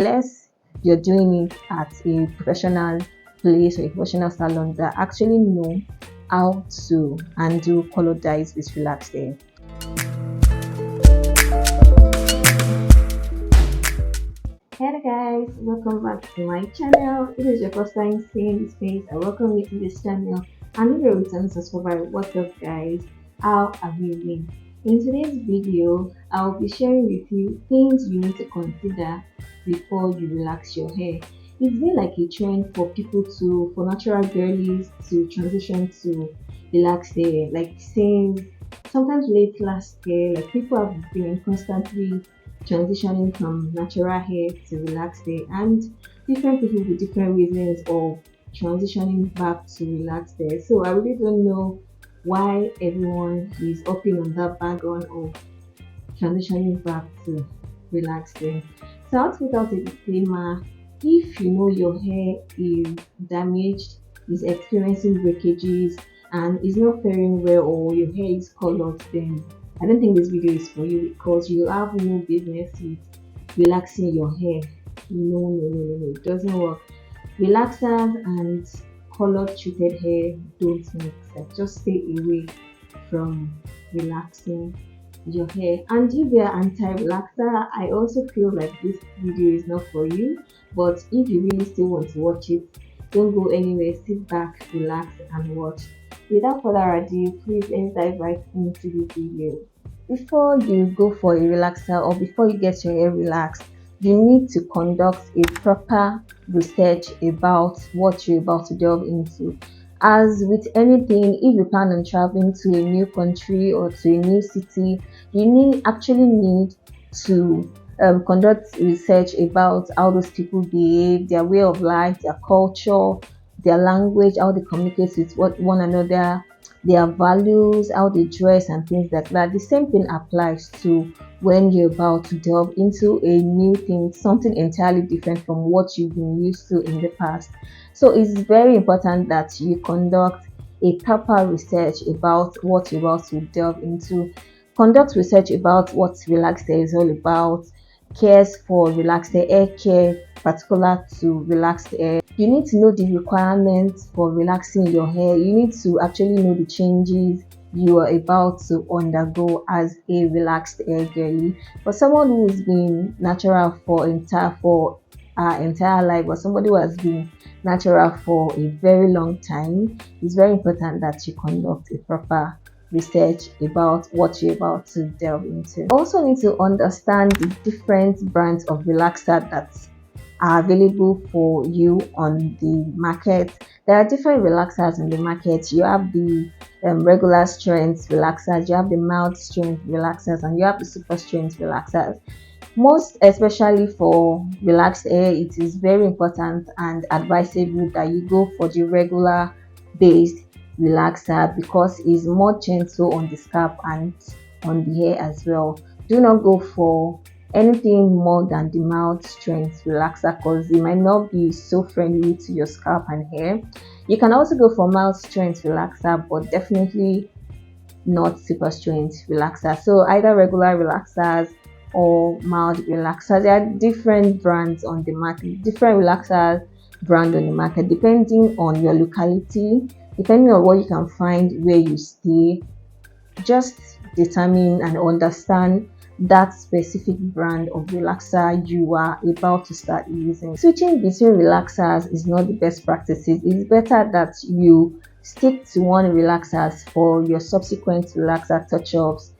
unless you're doing it at a professional place or a professional salon that actually know how to undo color dyes with relaxed hair. Hello guys, welcome back to my channel. If it is your first time seeing this page, I welcome you to this channel. And if you're a return subscriber, what's up guys? How have you been? In today's video, I'll be sharing with you things you need to consider before you relax your hair. It's been like a trend for people for natural girlies to transition to relaxed hair, like since sometimes late last year, like people have been constantly transitioning from natural hair to relaxed hair, and different people with different reasons of transitioning back to relaxed hair. So I really don't know why everyone is upping on that background of transitioning back to relaxed hair. So I'll put out a disclaimer. If you know your hair is damaged, is experiencing breakages, and is not faring well, or your hair is colored, then I don't think this video is for you, because you have no business with relaxing your hair. No, it doesn't work. Relaxers and color treated hair don't mix. Like, just stay away from relaxing your hair. And if you're anti-relaxer, I also feel like this video is not for you. But if you really still want to watch it, don't go anywhere, sit back, relax and watch. Without further ado, please let's dive right into the video. Before you go for a relaxer or before you get your hair relaxed, you need to conduct a proper research about what you're about to delve into. As with anything, if you plan on traveling to a new country or to a new city, you actually need to conduct research about how those people behave, their way of life, their culture, their language, how they communicate with one another, their values, how they dress, and things like that. The same thing applies to when you're about to delve into a new thing, something entirely different from what you've been used to in the past. So it's very important that you conduct a proper research about what you're about to delve into. Conduct research about what relaxed hair is all about, cares for relaxed hair care particular to relaxed hair. You need to know the requirements for relaxing your hair. You need to actually know the changes you are about to undergo as a relaxed hair girly. For someone who has been natural for our entire life, or somebody who has been natural for a very long time, it's very important that you conduct a proper research about what you're about to delve into. You also need to understand the different brands of relaxer that are available for you on the market. There are different relaxers in the market. You have the regular strength relaxers, you have the mild strength relaxers, and you have the super strength relaxers. Most especially for relaxed hair, it is very important and advisable that you go for the regular based relaxer because it's more gentle on the scalp and on the hair as well. Do not go for anything more than the mild strength relaxer because it might not be so friendly to your scalp and hair. You can also go for mild strength relaxer, but definitely not super strength relaxer. So either regular relaxers or mild relaxers. There are different brands on the market, different relaxers brand on the market, depending on your locality, depending on what you can find where you stay. Just determine and understand that specific brand of relaxer you are about to start using. Switching between relaxers is not the best practices. It's better that you stick to one relaxer for your subsequent relaxer touch-ups.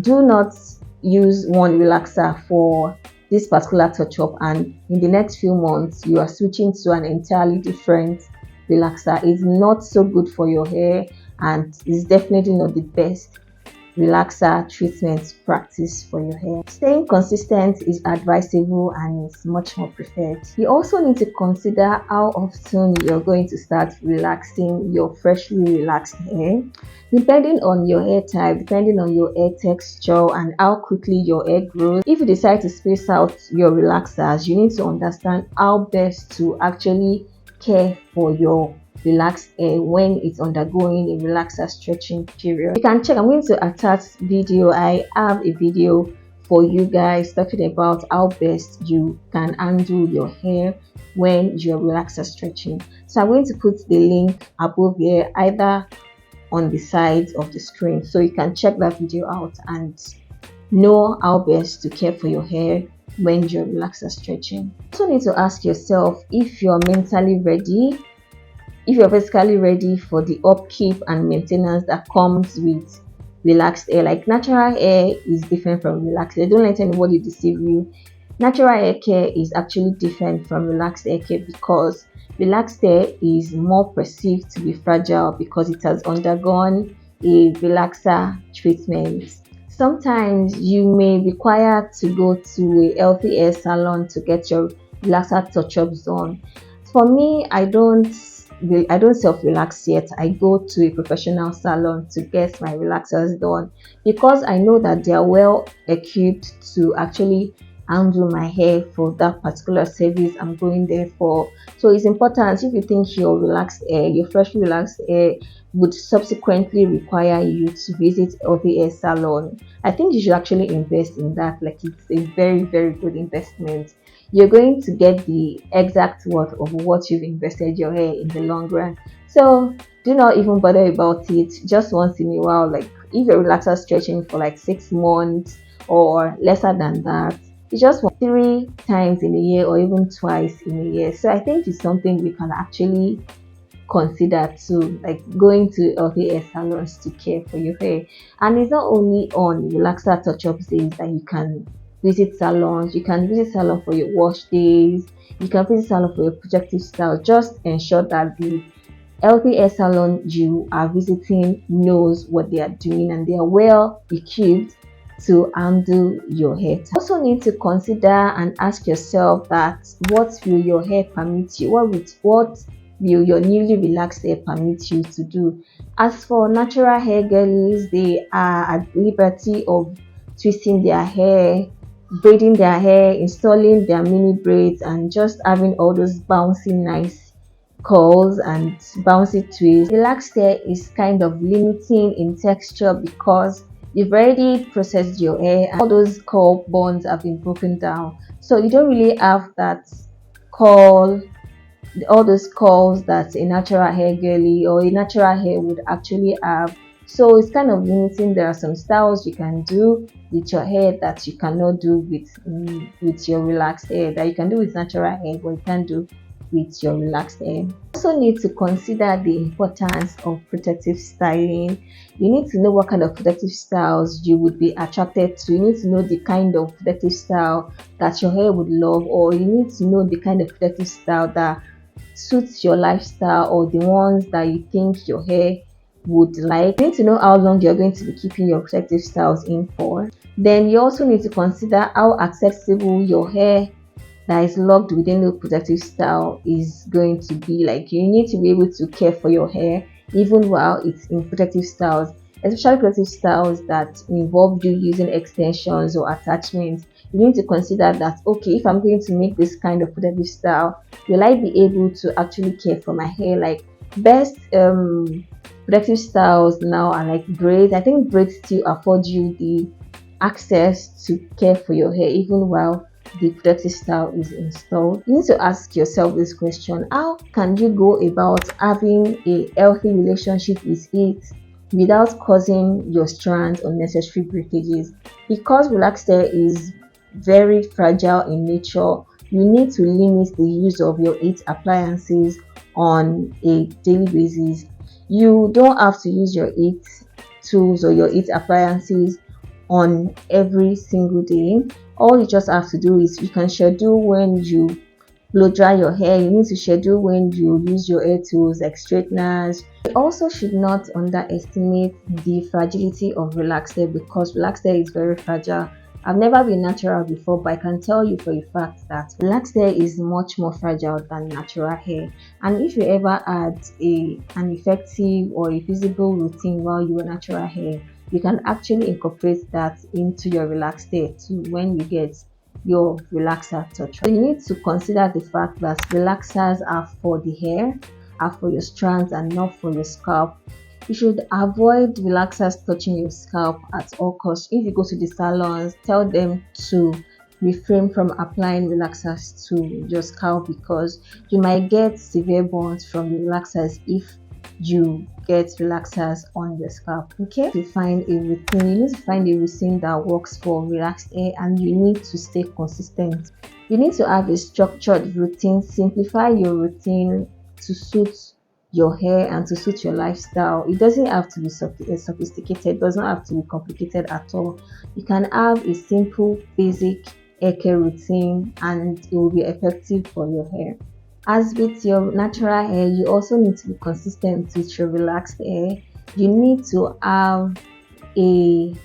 Do not use one relaxer for this particular touch-up and in the next few months you are switching to an entirely different relaxer. It's not so good for your hair and it's definitely not the best relaxer treatment practice for your hair. Staying consistent is advisable and is much more preferred. You also need to consider how often you're going to start relaxing your freshly relaxed hair. Depending on your hair type, depending on your hair texture and how quickly your hair grows, if you decide to space out your relaxers, you need to understand how best to actually care for your relaxed hair when it's undergoing a relaxer stretching period. You can check, I'm going to attach video. I have a video for you guys, talking about how best you can handle your hair when you're relaxer stretching. So I'm going to put the link above here, either on the sides of the screen, so you can check that video out and know how best to care for your hair when you're relaxer stretching. You also need to ask yourself if you're mentally ready, if you're physically ready for the upkeep and maintenance that comes with relaxed hair. Like, natural hair is different from relaxed hair. Don't let anybody deceive you. Natural hair care is actually different from relaxed hair care, because relaxed hair is more perceived to be fragile because it has undergone a relaxer treatment. Sometimes you may require to go to a healthy hair salon to get your relaxer touch-ups done. For me, I don't self relax yet. I go to a professional salon to get my relaxers done, because I know that they are well equipped to actually handle my hair for that particular service I'm going there for. So it's important, if you think your relaxed hair, your freshly relaxed hair would subsequently require you to visit healthy hair salon, I think you should actually invest in that. Like, it's a very, very good investment. You're going to get the exact worth of what you've invested your hair in the long run. So do not even bother about it. Just once in a while, like if your relaxer stretching for like 6 months or lesser than that, it's just 3 times in a year or even twice in a year. So I think it's something we can actually consider too, like going to healthy hair salons to care for your hair. And it's not only on relaxer touch-ups days that you can visit salons. You can visit salon for your wash days, you can visit salon for your protective style. Just ensure that the healthy hair salon you are visiting knows what they are doing and they are well equipped to handle your hair. You also need to consider and ask yourself that what will your hair permit you? What will your newly relaxed hair permit you to do? As for natural hair girlies, they are at liberty of twisting their hair, braiding their hair, installing their mini braids, and just having all those bouncy nice curls and bouncy twists. Relaxed hair is kind of limiting in texture because you've already processed your hair and all those curl bonds have been broken down. So you don't really have that curl, all those curls that a natural hair girly or a natural hair would actually have. So it's kind of limiting. There are some styles you can do with your hair that you cannot do with your relaxed hair, that you can do with natural hair but you can't do with your relaxed hair. You also need to consider the importance of protective styling. You need to know what kind of protective styles you would be attracted to. You need to know the kind of protective style that your hair would love, or you need to know the kind of protective style that suits your lifestyle, or the ones that you think your hair would like. You need to know how long you're going to be keeping your protective styles in for. Then you also need to consider how accessible your hair that is locked within the protective style is going to be. Like, you need to be able to care for your hair even while it's in protective styles, especially protective styles that involve you using extensions or attachments. You need to consider that, okay, if I'm going to make this kind of protective style, will I be able to actually care for my hair? Like, best protective styles now are like braids. I think braids still afford you the access to care for your hair even while the protective style is installed. You need to ask yourself this question: how can you go about having a healthy relationship with it without causing your strands unnecessary breakages? Because relaxed hair is very fragile in nature, you need to limit the use of your heat appliances on a daily basis. You don't have to use your heat tools or your heat appliances on every single day. All you just have to do is, you can schedule when you blow dry your hair. You need to schedule when you use your hair tools like straighteners. You also should not underestimate the fragility of relaxed hair, because relaxed hair is very fragile. I've never been natural before, but I can tell you for a fact that relaxed hair is much more fragile than natural hair. And if you ever had an effective or a feasible routine while you were natural hair, you can actually incorporate that into your relaxed hair too when you get your relaxer touch. So you need to consider the fact that relaxers are for the hair, are for your strands and not for your scalp. You should avoid relaxers touching your scalp at all costs. If you go to the salons, tell them to refrain from applying relaxers to your scalp because you might get severe burns from the relaxers if you get relaxers on your scalp. Okay, to find a routine, you need to find a routine that works for relaxed hair, and you need to stay consistent. You need to have a structured routine. Simplify your routine to suit your hair and to suit your lifestyle. It doesn't have to be sophisticated, it doesn't have to be complicated at all. You can have a simple, basic hair care routine and it will be effective for your hair. As with your natural hair, you also need to be consistent with your relaxed hair. You need to have a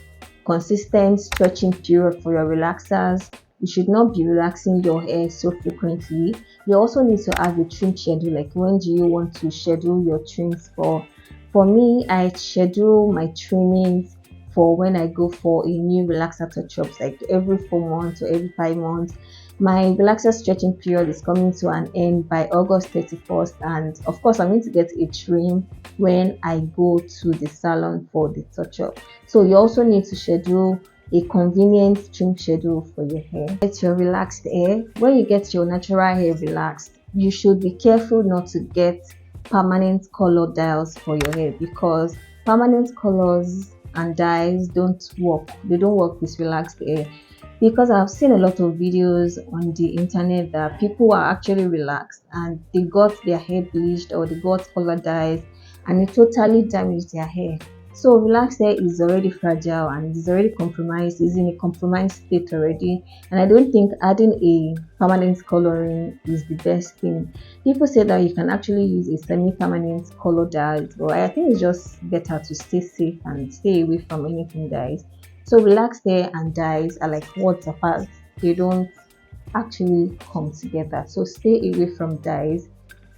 consistent stretching period for your relaxers. You should not be relaxing your hair so frequently. You also need to have a trim schedule, like when do you want to schedule your trims for. For me, I schedule my trimmings for when I go for a new relaxer touch-ups, like every 4 months or every 5 months. My relaxer stretching period is coming to an end by August 31st, and of course I'm going to get a trim when I go to the salon for the touch-up. So you also need to schedule a convenient trim schedule for your hair. Get your relaxed hair. When you get your natural hair relaxed, you should be careful not to get permanent color dyes for your hair because permanent colors and dyes don't work. They don't work with relaxed hair because I've seen a lot of videos on the internet that people are actually relaxed and they got their hair bleached or they got color dyes and it totally damaged their hair. So relaxed hair is already fragile and is already compromised, is in a compromised state already. And I don't think adding a permanent coloring is the best thing. People say that you can actually use a semi-permanent color dye, but I think it's just better to stay safe and stay away from anything dyes. So relaxed hair and dyes are like words apart. They don't actually come together. So stay away from dyes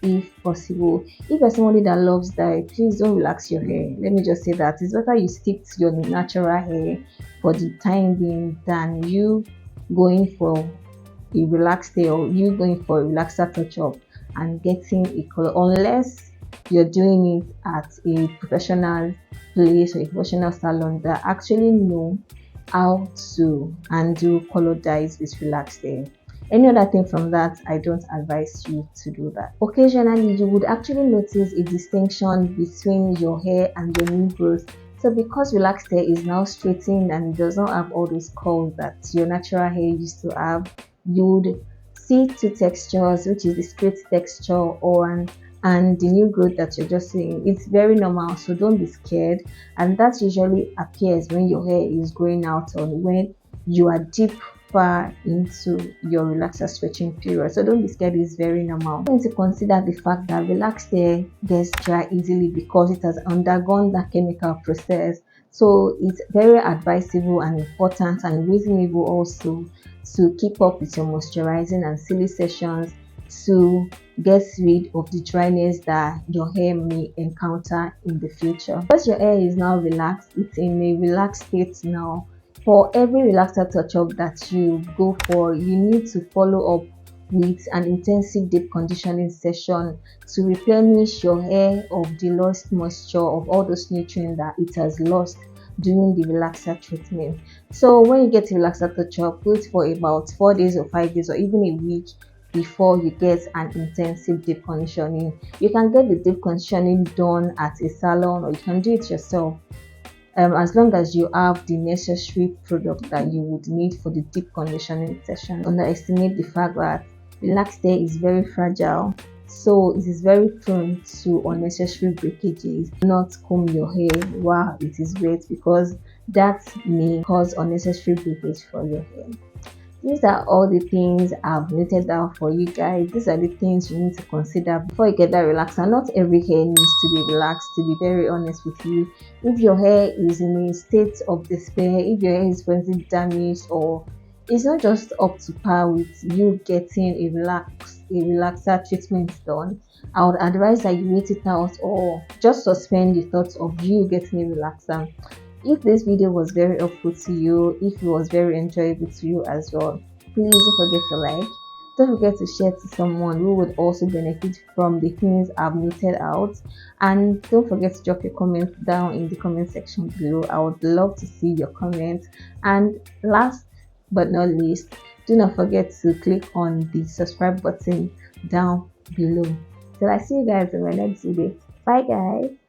if possible. If you're somebody that loves dye, please don't relax your hair. Let me just say that it's better you stick to your natural hair for the time being than you going for a relaxed hair or you going for a relaxer touch up and getting a color, unless you're doing it at a professional place or a professional salon that actually know how to undo color dyes with relaxed hair. Any other thing from that, I don't advise you to do that. Occasionally, you would actually notice a distinction between your hair and your new growth. So because relaxed hair is now straightened and it does not have all those curls that your natural hair used to have, you would see two textures, which is the straight texture or and the new growth that you're just seeing. It's very normal, so don't be scared. And that usually appears when your hair is growing out or when you are deep far into your relaxer stretching period. So don't be scared, it's very normal. You need to consider the fact that relaxed hair gets dry easily because it has undergone that chemical process. So it's very advisable and important and reasonable also to keep up with your moisturizing and silly sessions to get rid of the dryness that your hair may encounter in the future. Because your hair is now relaxed, it's in a relaxed state now. For every relaxer touch-up that you go for, you need to follow up with an intensive deep conditioning session to replenish your hair of the lost moisture of all those nutrients that it has lost during the relaxer treatment. So when you get a relaxer touch-up, wait for about 4 days or 5 days or even a week before you get an intensive deep conditioning. You can get the deep conditioning done at a salon or you can do it yourself. As long as you have the necessary product that you would need for the deep conditioning session. Underestimate the fact that relaxed hair is very fragile, so it is very prone to unnecessary breakages. Not comb your hair while it is wet because that may cause unnecessary breakage for your hair. These are all the things I've noted down for you guys. These are the things you need to consider before you get that relaxer. Not every hair needs to be relaxed, to be very honest with you. If your hair is in a state of despair, if your hair is presently damaged or it's not just up to par with you getting a relaxer treatment done, I would advise that you wait it out or just suspend the thoughts of you getting a relaxer. If this video was very helpful to you, if it was very enjoyable to you as well, please don't forget to like, Don't forget to share to someone who would also benefit from the things I've noted out. And don't forget to drop your comments down in the comment section below. I would love to see your comments. And last but not least, do not forget to click on the subscribe button down below. Till I see you guys in my next video. Bye guys.